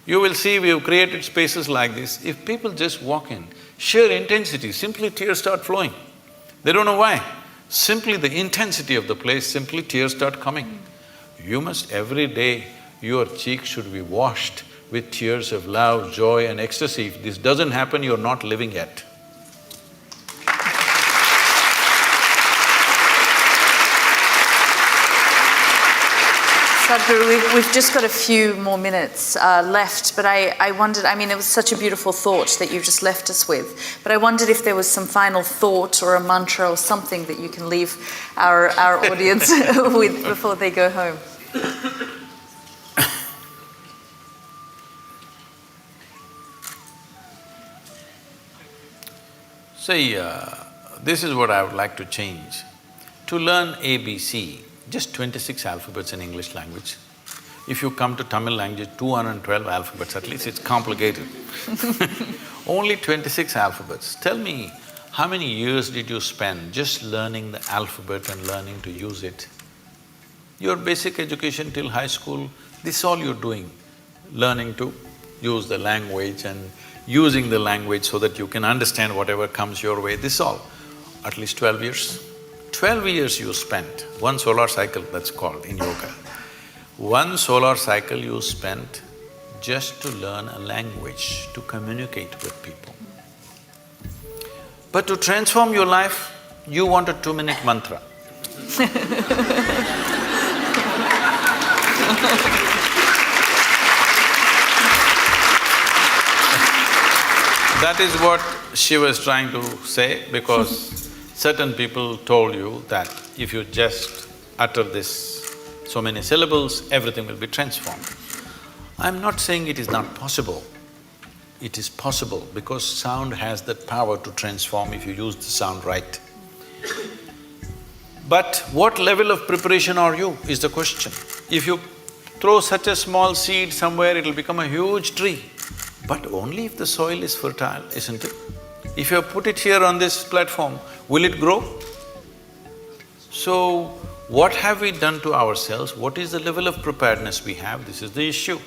You will see we've created spaces like this. If people just walk in, sheer intensity, simply tears start flowing. They don't know why. Simply the intensity of the place, simply tears start coming. You must every day, your cheeks should be washed with tears of love, joy and ecstasy. If this doesn't happen, you're not living yet. Sadhguru, we've just got a few more minutes left, but I wondered, I mean, it was such a beautiful thought that you just left us with, but I wondered if there was some final thought or a mantra or something that you can leave our audience with before they go home. See, this is what I would like to change. To learn ABC, just 26 alphabets in English language. If you come to Tamil language, 212 alphabets, at least it's complicated. Only 26 alphabets. Tell me, how many years did you spend just learning the alphabet and learning to use it? Your basic education till high school, this is all you're doing, learning to use the language and using the language so that you can understand whatever comes your way, this is all. At least 12 years. 12 years you spent, one solar cycle that's called in yoga. One solar cycle you spent just to learn a language, to communicate with people. But to transform your life, you want a 2-minute mantra. That is what she was trying to say, because certain people told you that if you just utter this so many syllables, everything will be transformed. I'm not saying it is not possible. It is possible because sound has that power to transform if you use the sound right. But what level of preparation are you is the question. If you throw such a small seed somewhere, it'll become a huge tree. But only if the soil is fertile, isn't it? If you put it here on this platform, will it grow? So, what have we done to ourselves? What is the level of preparedness we have? This is the issue.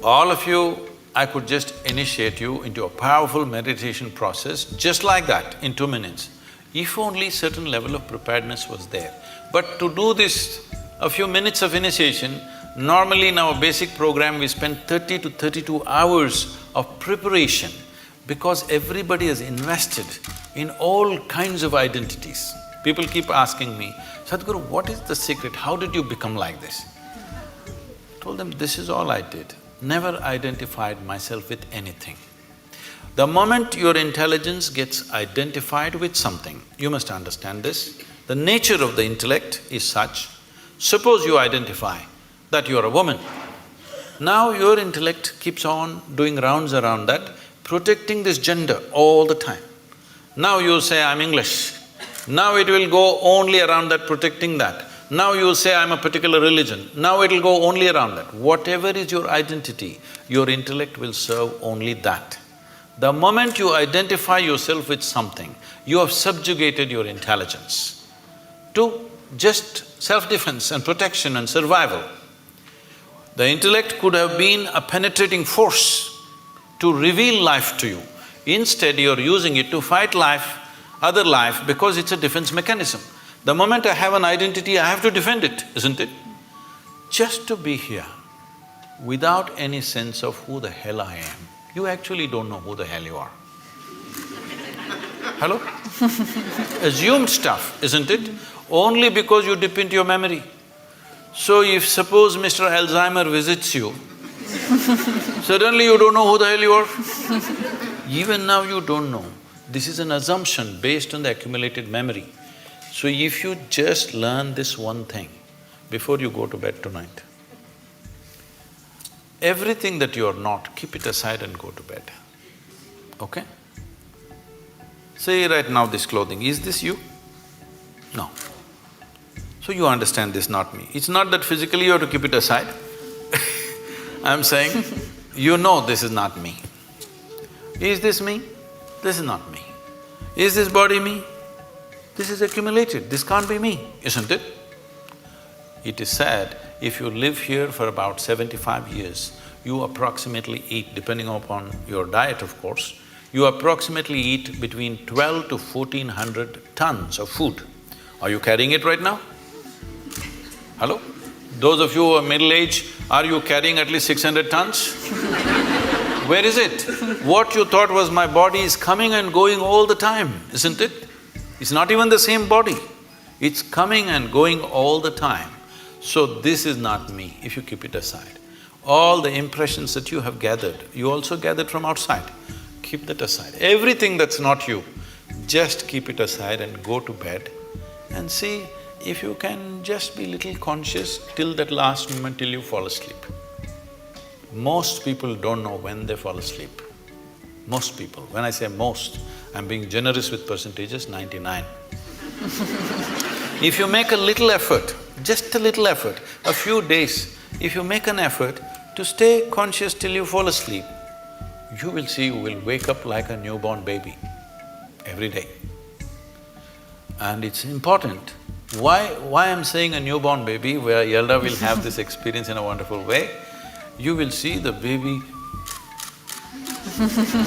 All of you, I could just initiate you into a powerful meditation process just like that in 2 minutes, if only certain level of preparedness was there. But to do this, a few minutes of initiation, normally in our basic program we spend 30 to 32 hours of preparation because everybody has invested in all kinds of identities. People keep asking me, Sadhguru, what is the secret? How did you become like this? I told them, this is all I did. Never identified myself with anything. The moment your intelligence gets identified with something, you must understand this, the nature of the intellect is such, suppose you identify that you are a woman. Now your intellect keeps on doing rounds around that, protecting this gender all the time. Now you say, I'm English. Now it will go only around that, protecting that. Now you say, I'm a particular religion. Now it'll go only around that. Whatever is your identity, your intellect will serve only that. The moment you identify yourself with something, you have subjugated your intelligence to just self-defense and protection and survival. The intellect could have been a penetrating force to reveal life to you. Instead, you're using it to fight life, other life, because it's a defense mechanism. The moment I have an identity, I have to defend it, isn't it? Just to be here, without any sense of who the hell I am, you actually don't know who the hell you are. Hello? Assumed stuff, isn't it? Only because you dip into your memory. So if suppose Mr. Alzheimer visits you, suddenly you don't know who the hell you are. Even now you don't know. This is an assumption based on the accumulated memory. So if you just learn this one thing before you go to bed tonight, everything that you're not, keep it aside and go to bed, okay? Say right now this clothing, is this you? No. So you understand this, not me. It's not that physically you have to keep it aside. I'm saying, you know this is not me. Is this me? This is not me. Is this body me? This is accumulated, this can't be me, isn't it? It is said, If you live here for about 75 years, you approximately eat, depending upon your diet of course, you approximately eat between 12 to 1400 tons of food. Are you carrying it right now? Hello? Those of you who are middle-aged, are you carrying at least 600 tons? Where is it? What you thought was my body is coming and going all the time, isn't it? It's not even the same body. It's coming and going all the time. So this is not me, if you keep it aside. All the impressions that you have gathered, you also gathered from outside. Keep that aside. Everything that's not you, just keep it aside and go to bed and see if you can just be little conscious till that last moment till you fall asleep. Most people don't know when they fall asleep. Most people. When I say most, I'm being generous with percentages, 99. If you make a little effort, just a little effort, a few days, if you make an effort to stay conscious till you fall asleep, you will see you will wake up like a newborn baby every day. And it's important. Why I'm saying a newborn baby, where Yelda will have this experience in a wonderful way, you will see the baby.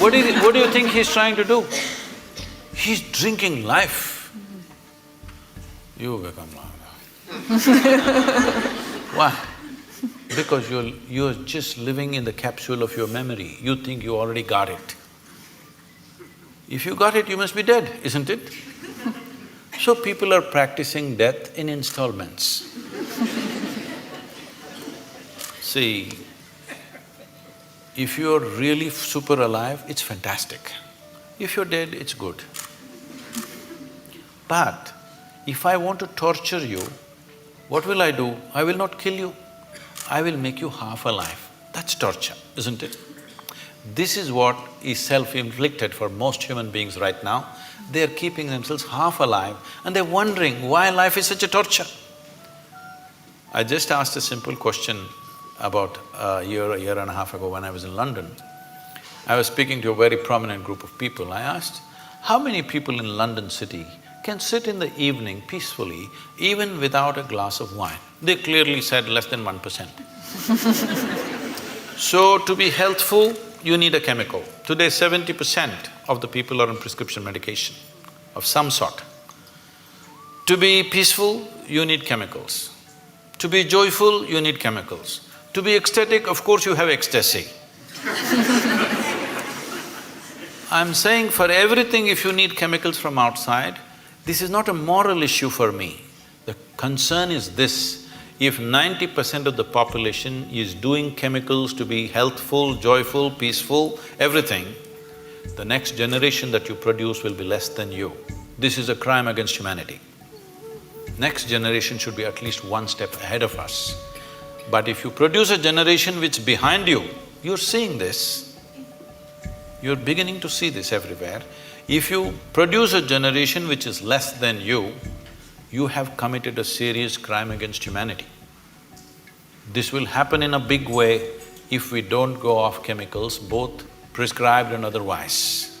What do you think he's trying to do? He's drinking life. You become like that. Why? Because you're just living in the capsule of your memory. You think you already got it. If you got it, you must be dead, isn't it? So people are practicing death in installments. See, if you're really super alive, it's fantastic. If you're dead, it's good. But if I want to torture you, what will I do? I will not kill you. I will make you half alive. That's torture, isn't it? This is what is self-inflicted for most human beings right now. They're keeping themselves half alive and they're wondering why life is such a torture. I just asked a simple question about a year and a half ago when I was in London. I was speaking to a very prominent group of people. I asked, how many people in London city can sit in the evening peacefully even without a glass of wine? They clearly said less than 1%. So to be healthful, you need a chemical. Today 70% of the people are on prescription medication of some sort. To be peaceful, you need chemicals. To be joyful, you need chemicals. To be ecstatic, of course you have ecstasy. I'm saying for everything if you need chemicals from outside, this is not a moral issue for me. The concern is this, if 90% of the population is doing chemicals to be healthful, joyful, peaceful, everything, the next generation that you produce will be less than you. This is a crime against humanity. Next generation should be at least one step ahead of us. But if you produce a generation which is behind you, you're seeing this, you're beginning to see this everywhere. If you produce a generation which is less than you have committed a serious crime against humanity. This will happen in a big way if we don't go off chemicals, both prescribed and otherwise.